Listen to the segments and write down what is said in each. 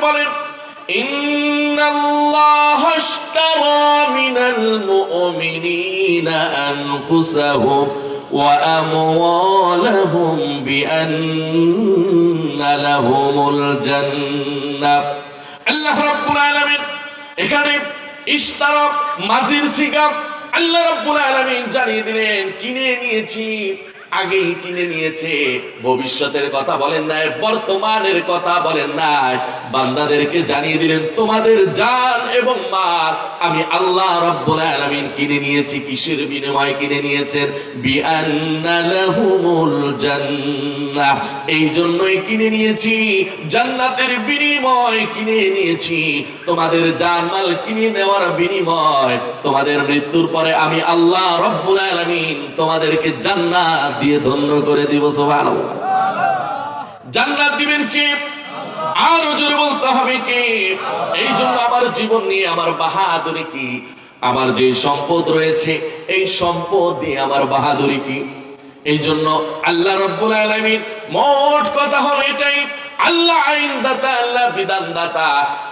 বলেন, ইন্নাল্লাহা আশতারা মিনাল মুমিনিনা আনফুসাহুম ওয়া আমওয়ালাহুম বিআন্না লাহুমুল জান্নাহ। আল্লাহ রাব্বুল আলামিন এখানে ইশতারা মাজির সিগা আল্লাহ রাব্বুল আলামিন জানিয়ে দিলেন, কিনে নিয়েছি, আগেই কিনে নিয়েছে। ভবিষ্যতের কথা বলেন নাই, বর্তমানের কথা বলেন নাই, বান্দাদেরকে জানিয়ে দিলেন তোমাদের জান এবং মাল আমি আল্লাহ রাব্বুল আলামিন কিনে নিয়েছি। কিসের বিনিময়ে কিনে নিয়েছেন? বিআন্না লাহুমুল জান্নাহ, এই জন্যই কিনে নিয়েছি, জান্নাতের বিনিময় কিনে নিয়েছি। তোমাদের জান মাল কিনে নেওয়ার বিনিময় তোমাদের মৃত্যুর পরে আমি আল্লাহ রাব্বুল আলামিন তোমাদেরকে জান্নাত দিয়ে ধন্য করে দিব। সুবহানাল্লাহ। জান্নাত দিবেন কে? আরো জোরে বলতে হবে কে? এই জন্য আমার জীবন নিয়ে আমার বাহাদুরি কি? আমার যে সম্পদ রয়েছে এই সম্পদ দিয়ে আমার বাহাদুরি কি? এই জন্য আল্লাহ রাব্বুল আলামিন মোট কথা হলো এটাই, আল্লাহ আইনদাতা, আল্লাহ বিধানদাতা,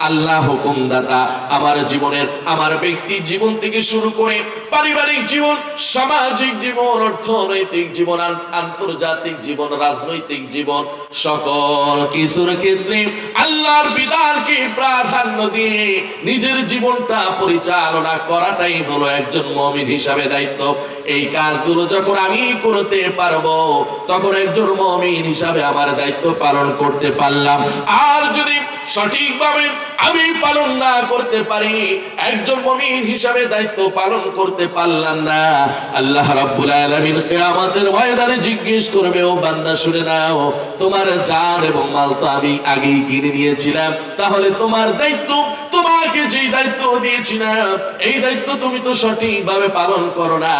আল্লাহ হুকুমদাতা। আমার জীবনের, আমার ব্যক্তি জীবন থেকে শুরু করে পারিবারিক জীবন, সামাজিক জীবন, অর্থনৈতিক জীবন, আন্তর্জাতিক জীবন, রাজনৈতিক জীবন, সকল কিছুর ক্ষেত্রে আল্লাহর বিধানকে প্রাধান্য দিয়ে নিজের জীবনটা পরিচালনা করাটাই হলো একজন মুমিন হিসাবে দায়িত্ব। এই কাজগুলো যখন আমি করতে পারবো তখন একজন মুমিন হিসাবে আমার দায়িত্ব পালন করতে পারলাম। আর যদি সঠিকভাবে আমি পালন না করতে পারি, একজন মুমিন হিসাবে দায়িত্ব পালন করতে পারলাম না, আল্লাহ রাব্বুল আলামিন কিয়ামতের ময়দানে জিজ্ঞেস করবে, ও বান্দা শুনে নাও, তোমার জান এবং মাল তো আমি আগেই কিনে নিয়েছিলাম, তাহলে তোমার দায়িত্ব, তোমাকে যেই দায়িত্ব দিয়েছিলাম এই দায়িত্ব তুমি তো সঠিকভাবে পালন করো না।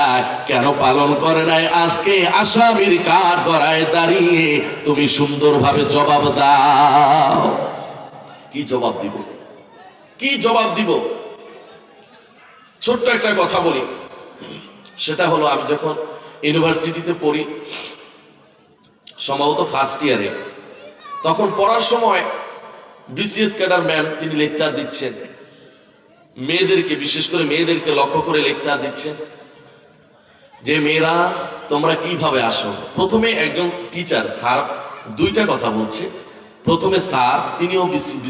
কেন পালন করে নাই? আজকে আসামির কাঠগড়ায় দাঁড়িয়ে তুমি সুন্দরভাবে জবাব দাও। কি জবাব দিব? কি জবাব দিব? ছোট্ট একটা কথা বলি, সেটা হলো আমি যখন ইউনিভার্সিটিতে পড়ি, সম্ভবত ফার্স্ট ইয়ারে, তখন পড়ার সময় বিসিএস ক্যাডার ম্যাম তিনি লেকচার দিচ্ছেন, মেয়েদেরকে, বিশেষ করে মেয়েদেরকে লক্ষ্য করে লেকচার দিচ্ছেন যে মেয়েরা তোমরা কিভাবে আসো। প্রথমে একজন টিচার স্যার দুইটা কথা বলছে। প্রথমে স্যার, তিনিও বিসিএস